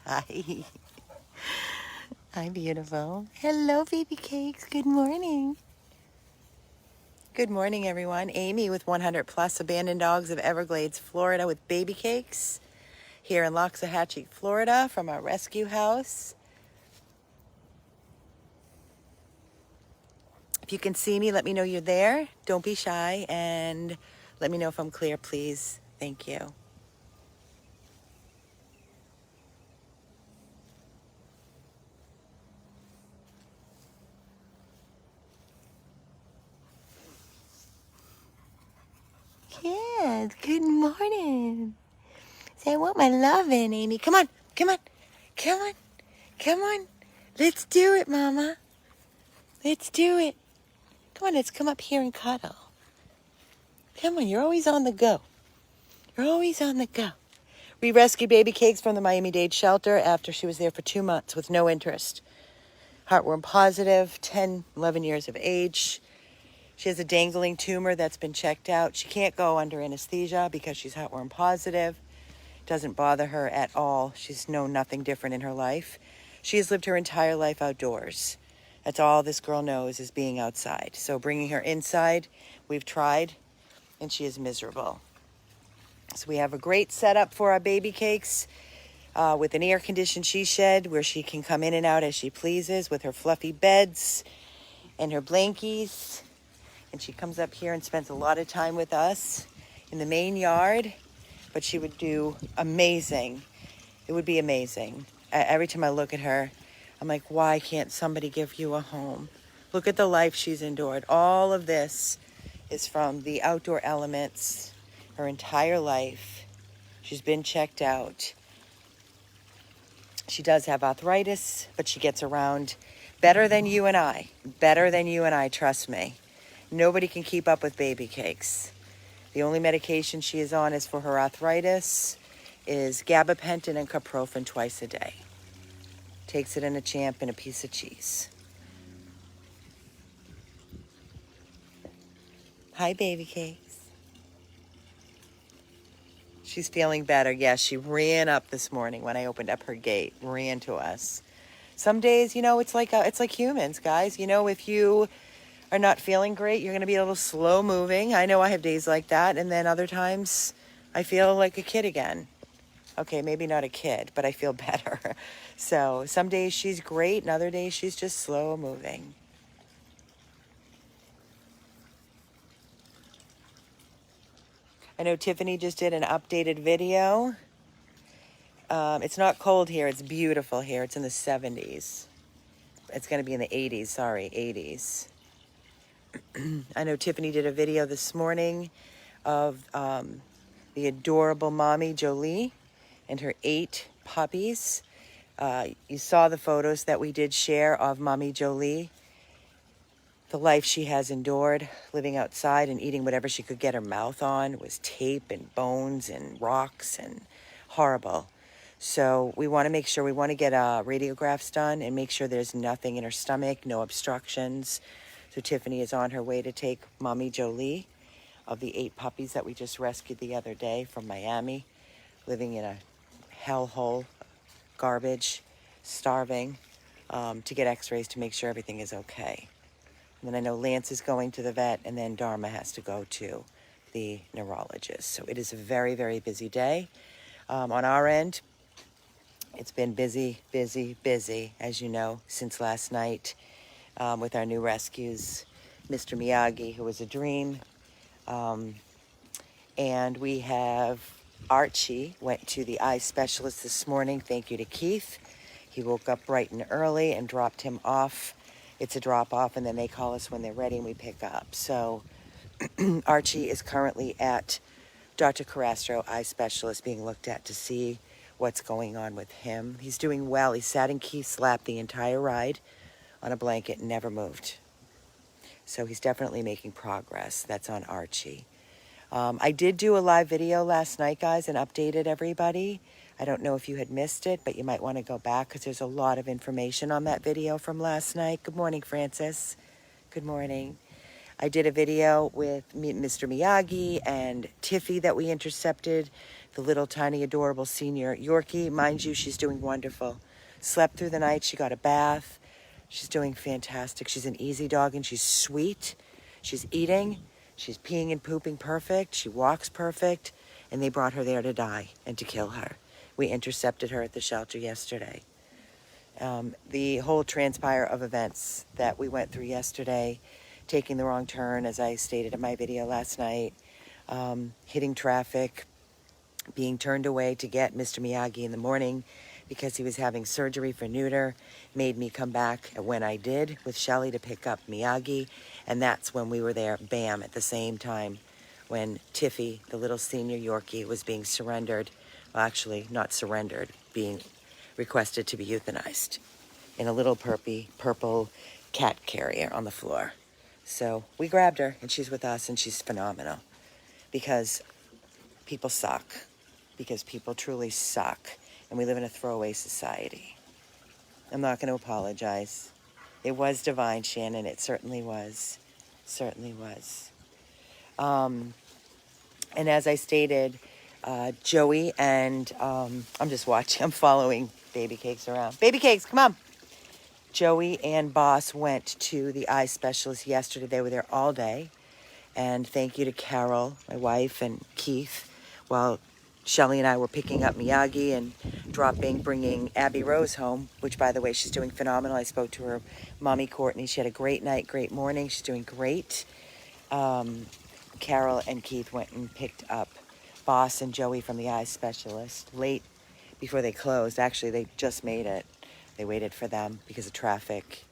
Hi. Hi, beautiful. Hello, baby cakes. Good morning. Good morning, everyone. Amy with 100 Plus Abandoned Dogs of Everglades, Florida with Baby Cakes here in Loxahatchee, Florida from our rescue house. If you can see me, let me know you're there. Don't be shy and let me know if I'm clear, please. Thank you. Yes, good morning. Say, I want my lovin', Amy. Come on, come on, come on, come on. Let's do it, Mama. Let's do it. Come on, let's come up here and cuddle. Come on, you're always on the go. You're always on the go. We rescued Baby Cakes from the Miami-Dade shelter after she was there for 2 months with no interest. Heartworm positive, 10, 11 years of age. She has a dangling tumor that's been checked out. She can't go under anesthesia because she's heartworm positive. Doesn't bother her at all. She's known nothing different in her life. She has lived her entire life outdoors. That's all this girl knows is being outside. So bringing her inside, we've tried, and she is miserable. So we have a great setup for our Baby Cakes with an air-conditioned she shed where she can come in and out as she pleases with her fluffy beds and her blankies. And she comes up here and spends a lot of time with us in the main yard. But she would do amazing. It would be amazing. Every time I look at her, I'm like, why can't somebody give you a home? Look at the life she's endured. All of this is from the outdoor elements her entire life. She's been checked out. She does have arthritis, but she gets around better than you and I. Better than you and I, trust me. Nobody can keep up with Baby Cakes. The only medication she is on is for her arthritis, is gabapentin and caprofen twice a day. Takes it in a champ and a piece of cheese. Hi, Baby Cakes. She's feeling better. Yes, she ran up this morning when I opened up her gate, ran to us. Some days, it's like humans, guys. If you are not feeling great, you're going to be a little slow moving. I know I have days like that. And then other times I feel like a kid again. Okay, maybe not a kid, but I feel better. So some days she's great and other days she's just slow moving. I know Tiffany just did an updated video. It's not cold here. It's beautiful here. It's in the 70s. It's going to be in the 80s. Sorry, 80s. I know Tiffany did a video this morning of the adorable mommy Jolie and her 8 puppies. You saw the photos that we did share of mommy Jolie. The life she has endured, living outside and eating whatever she could get her mouth on. It was tape and bones and rocks and horrible. So we want to make sure, we want to get radiographs done and make sure there's nothing in her stomach, no obstructions. So Tiffany is on her way to take mommy Jolie of the 8 puppies that we just rescued the other day from Miami, living in a hellhole, garbage, starving, to get x-rays to make sure everything is okay. And then I know Lance is going to the vet, and then Dharma has to go to the neurologist. So it is a very, very busy day. On our end, it's been busy, busy, busy, as you know, since last night with our new rescues. Mr. Miyagi, who was a dream. And we have Archie, went to the eye specialist this morning. Thank you to Keith. He woke up bright and early and dropped him off. It's a drop off and then they call us when they're ready and we pick up. So Archie is currently at Dr. Carastro, eye specialist, being looked at to see what's going on with him. He's doing well. He sat in Keith's lap the entire ride on a blanket and never moved. So he's definitely making progress. That's on Archie. I did do a live video last night, guys, and updated everybody. I don't know if you had missed it, but you might want to go back because there's a lot of information on that video from last night. Good morning, Francis. Good morning. I did a video with Mr. Miyagi and Tiffy that we intercepted the little tiny adorable senior Yorkie. Mind you, she's doing wonderful. Slept through the night. She got a bath. She's doing fantastic. She's an easy dog and she's sweet. She's eating. She's peeing and pooping perfect. She walks perfect. And they brought her there to die and to kill her. We intercepted her at the shelter yesterday. The whole transpire of events that we went through yesterday, taking the wrong turn, as I stated in my video last night, hitting traffic, being turned away to get Mr. Miyagi in the morning because he was having surgery for neuter, made me come back when I did with Shelly to pick up Miyagi. And that's when we were there, bam, at the same time, when Tiffy, the little senior Yorkie, was being surrendered. Well, actually, not surrendered, being requested to be euthanized in a little purple cat carrier on the floor. So we grabbed her, and she's with us, and she's phenomenal. Because people suck. Because people truly suck. And we live in a throwaway society. I'm not going to apologize. It was divine, Shannon. It certainly was. Certainly was. And as I stated, Joey and I'm just watching. I'm following Babycakes around. Babycakes, come on. Joey and Boss went to the eye specialist yesterday. They were there all day. And thank you to Carol, my wife, and Keith, while Shelly and I were picking up Miyagi and bringing Abby Rose home, which, by the way, she's doing phenomenal. I spoke to her mommy, Courtney. She had a great night, great morning. She's doing great. Carol and Keith went and picked up Boss and Joey from the eye specialist late before they closed. Actually, they just made it. They waited for them because of traffic.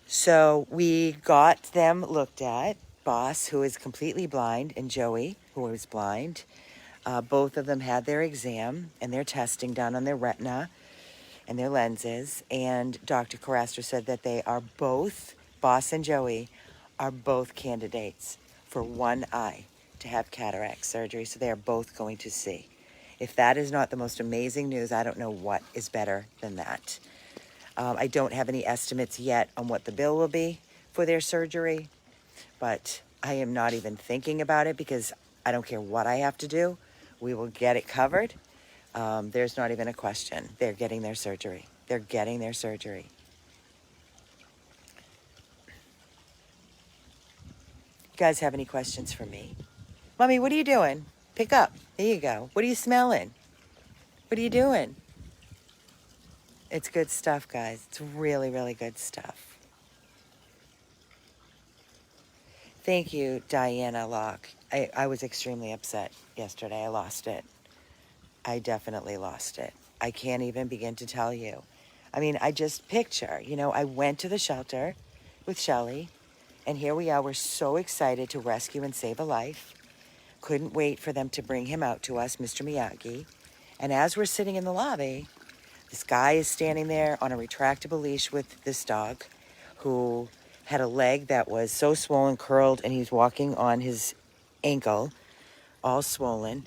So we got them looked at. Boss, who is completely blind, and Joey, who was blind. Both of them had their exam and their testing done on their retina and their lenses. And Dr. Carrasco said that they are both, Boss and Joey, are both candidates for one eye to have cataract surgery. So they are both going to see. If that is not the most amazing news, I don't know what is better than that. I don't have any estimates yet on what the bill will be for their surgery, but I am not even thinking about it because I don't care what I have to do. We will get it covered. There's not even a question. They're getting their surgery. They're getting their surgery. You guys have any questions for me? Mommy, what are you doing? Pick up. There you go. What are you smelling? What are you doing? It's good stuff, guys. It's really, really good stuff. Thank you, Diana Locke. I was extremely upset yesterday. I lost it. I definitely lost it. I can't even begin to tell you. I mean, I just picture, I went to the shelter with Shelly, and here we are. We're so excited to rescue and save a life. Couldn't wait for them to bring him out to us, Mr. Miyagi. And as we're sitting in the lobby, this guy is standing there on a retractable leash with this dog who had a leg that was so swollen, curled, and he's walking on his ankle, all swollen,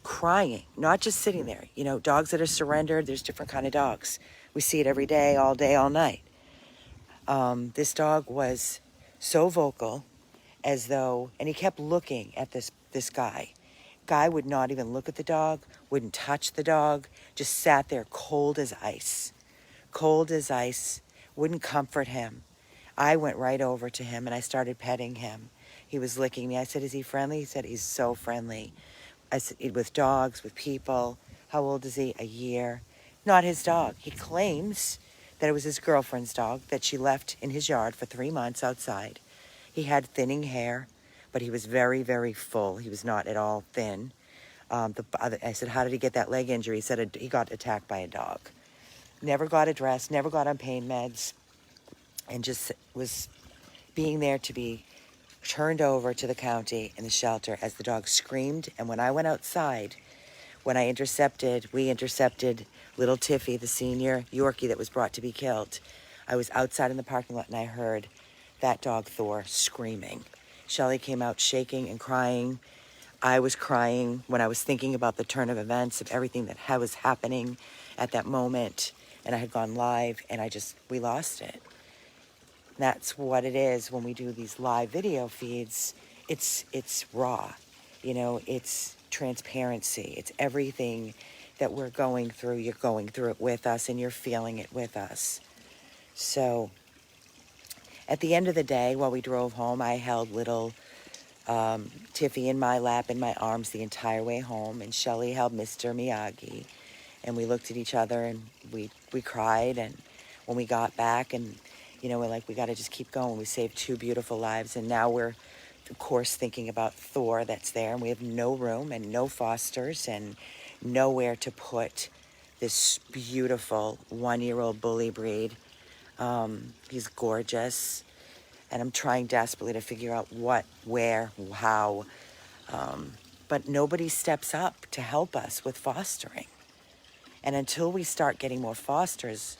crying, not just sitting there. Dogs that are surrendered, there's different kind of dogs. We see it every day, all night. This dog was so vocal, as though, and he kept looking at this guy. Guy would not even look at the dog, wouldn't touch the dog, just sat there cold as ice, wouldn't comfort him. I went right over to him and I started petting him. He was licking me. I said, is he friendly? He said, he's so friendly. I said, with dogs, with people. How old is he? A year. Not his dog. He claims that it was his girlfriend's dog that she left in his yard for 3 months outside. He had thinning hair, but he was very, very full. He was not at all thin. I said, how did he get that leg injury? He said he got attacked by a dog. Never got addressed, never got on pain meds, and just was being there to be turned over to the county in the shelter as the dog screamed. And when I went outside, we intercepted little Tiffy, the senior Yorkie that was brought to be killed. I was outside in the parking lot and I heard that dog Thor screaming. Shelly came out shaking and crying. I was crying when I was thinking about the turn of events of everything that was happening at that moment. And I had gone live and we lost it. That's what it is when we do these live video feeds. It's raw. It's transparency. It's everything that we're going through. You're going through it with us, and you're feeling it with us. So at the end of the day, while we drove home, I held little Tiffy in my lap, in my arms the entire way home, and Shelly held Mr. Miyagi. And we looked at each other, and we cried. And when we got back, and we're like, we got to just keep going. We saved 2 beautiful lives, and now we're, of course, thinking about Thor that's there, and we have no room and no fosters and nowhere to put this beautiful 1-year-old bully breed. He's gorgeous, and I'm trying desperately to figure out what, where, how, but nobody steps up to help us with fostering. And until we start getting more fosters,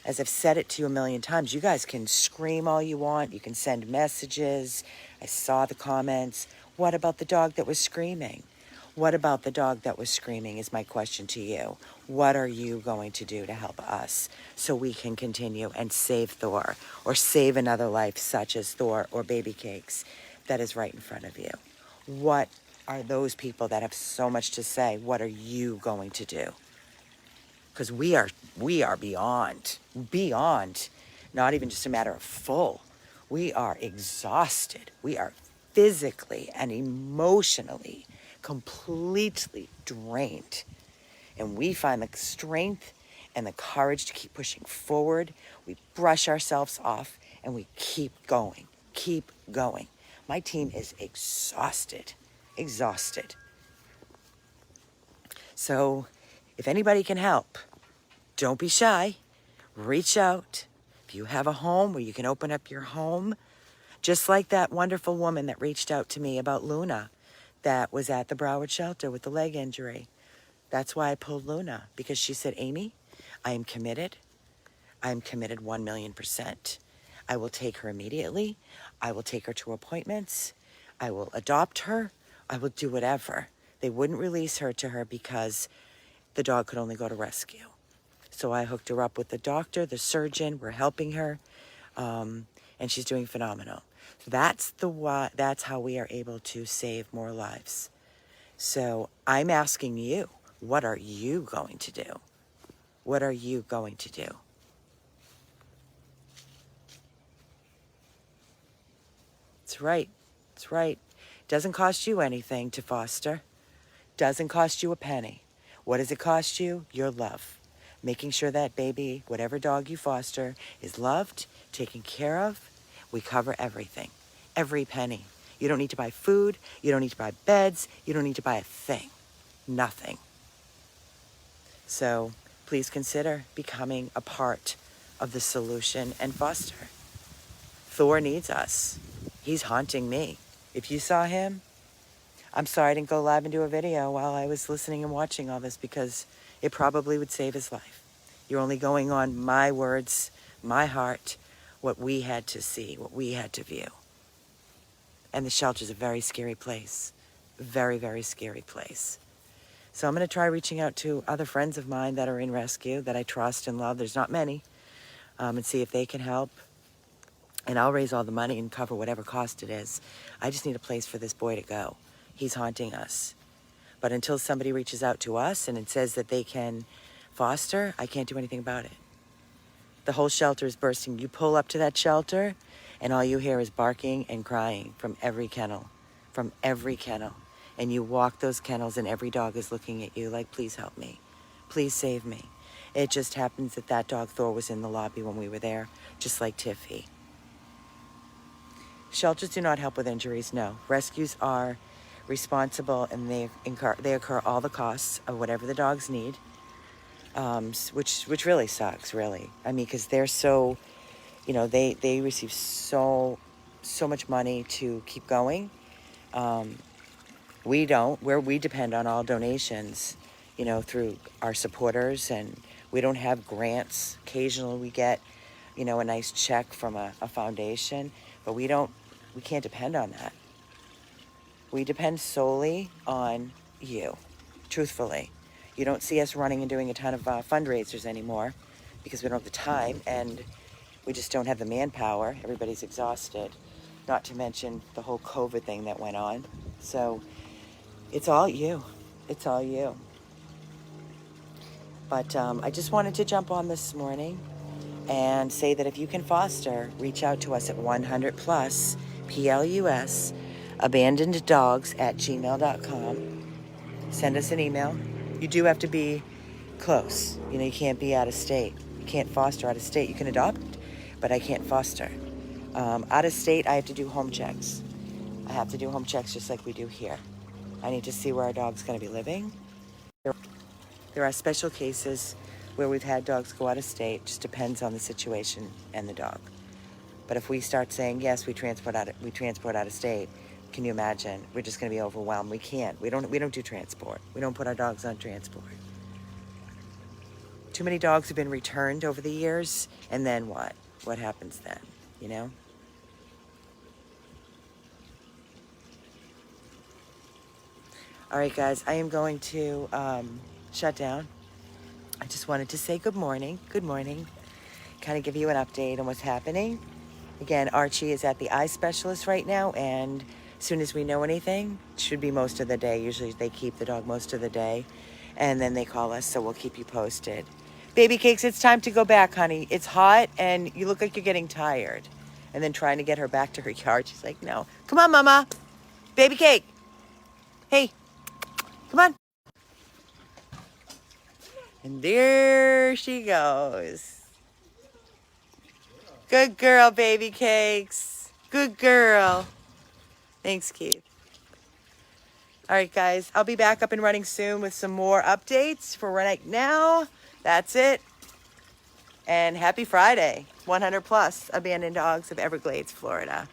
as I've said it to you a million times, you guys can scream all you want, you can send messages. I saw the comments. What about the dog that was screaming? What about the dog that was screaming is my question to you. What are you going to do to help us so we can continue and save Thor, or save another life such as Thor or Babycakes that is right in front of you? What are those people that have so much to say? What are you going to do? Because we are beyond, not even just a matter of full. We are exhausted. We are physically and emotionally completely drained. And we find the strength and the courage to keep pushing forward. We brush ourselves off and we keep going. My team is exhausted. So if anybody can help, don't be shy. Reach out. If you have a home where you can open up your home, just like that wonderful woman that reached out to me about Luna that was at the Broward shelter with the leg injury. That's why I pulled Luna, because she said, Amy, I am committed. I am committed 1,000,000%. I will take her immediately. I will take her to appointments. I will adopt her. I will do whatever. They wouldn't release her to her because the dog could only go to rescue. So I hooked her up with the doctor, the surgeon. We're helping her, and she's doing phenomenal. So that's how we are able to save more lives. So I'm asking you, what are you going to do? What are you going to do? It's right. It doesn't cost you anything to foster. Doesn't cost you a penny. What does it cost you? Your love. Making sure that baby, whatever dog you foster, is loved, taken care of. We cover everything. Every penny. You don't need to buy food. You don't need to buy beds. You don't need to buy a thing. Nothing. So please consider becoming a part of the solution and foster. Thor needs us. He's haunting me. If you saw him, I'm sorry I didn't go live and do a video while I was listening and watching all this, because it probably would save his life. You're only going on my words, my heart, what we had to see, what we had to view. And the shelter's a very scary place. Very, very scary place. So I'm going to try reaching out to other friends of mine that are in rescue that I trust and love. There's not many. And see if they can help. And I'll raise all the money and cover whatever cost it is. I just need a place for this boy to go. He's haunting us. But until somebody reaches out to us and it says that they can foster, I can't do anything about it. The whole shelter is bursting. You pull up to that shelter and all you hear is barking and crying from every kennel. And you walk those kennels and every dog is looking at you like, please help me. Please save me. It just happens that dog Thor was in the lobby when we were there, just like Tiffy. Shelters do not help with injuries, no. Rescues are responsible and they incur all the costs of whatever the dogs need, which really sucks, really. I mean, because they're so, they receive so much money to keep going. We don't. We depend on all donations, through our supporters, and we don't have grants. Occasionally we get, a nice check from a foundation, but we can't depend on that. We depend solely on you, truthfully. You don't see us running and doing a ton of fundraisers anymore because we don't have the time and we just don't have the manpower. Everybody's exhausted, not to mention the whole COVID thing that went on. So it's all you. It's all you. But I just wanted to jump on this morning and say that if you can foster, reach out to us at 100plus, PLUS, abandoneddogs@gmail.com. Send us an email. You do have to be close. You know, you can't be out of state. You can't foster out of state. You can adopt, but I can't foster. Out of state, I have to do home checks. I have to do home checks just like we do here. I need to see where our dog's going to be living. There are special cases where we've had dogs go out of state. Just depends on the situation and the dog. But if we start saying yes, we transport out of state, can you imagine? We're just going to be overwhelmed. We can't. We don't do transport. We don't put our dogs on transport. Too many dogs have been returned over the years, and then what? What happens then? You know? All right, guys, I am going to shut down. I just wanted to say good morning. Good morning. Kind of give you an update on what's happening. Again, Archie is at the eye specialist right now, and as soon as we know anything, it should be most of the day. Usually they keep the dog most of the day, and then they call us, so we'll keep you posted. Babycakes, it's time to go back, honey. It's hot, and you look like you're getting tired. And then trying to get her back to her yard, she's like, no. Come on, Mama. Babycake. Hey. Come on. And there she goes. Good girl, Babycakes. Good girl. Thanks, Keith. All right, guys. I'll be back up and running soon with some more updates. For right now, that's it. And happy Friday. 100 plus abandoned dogs of Everglades, Florida.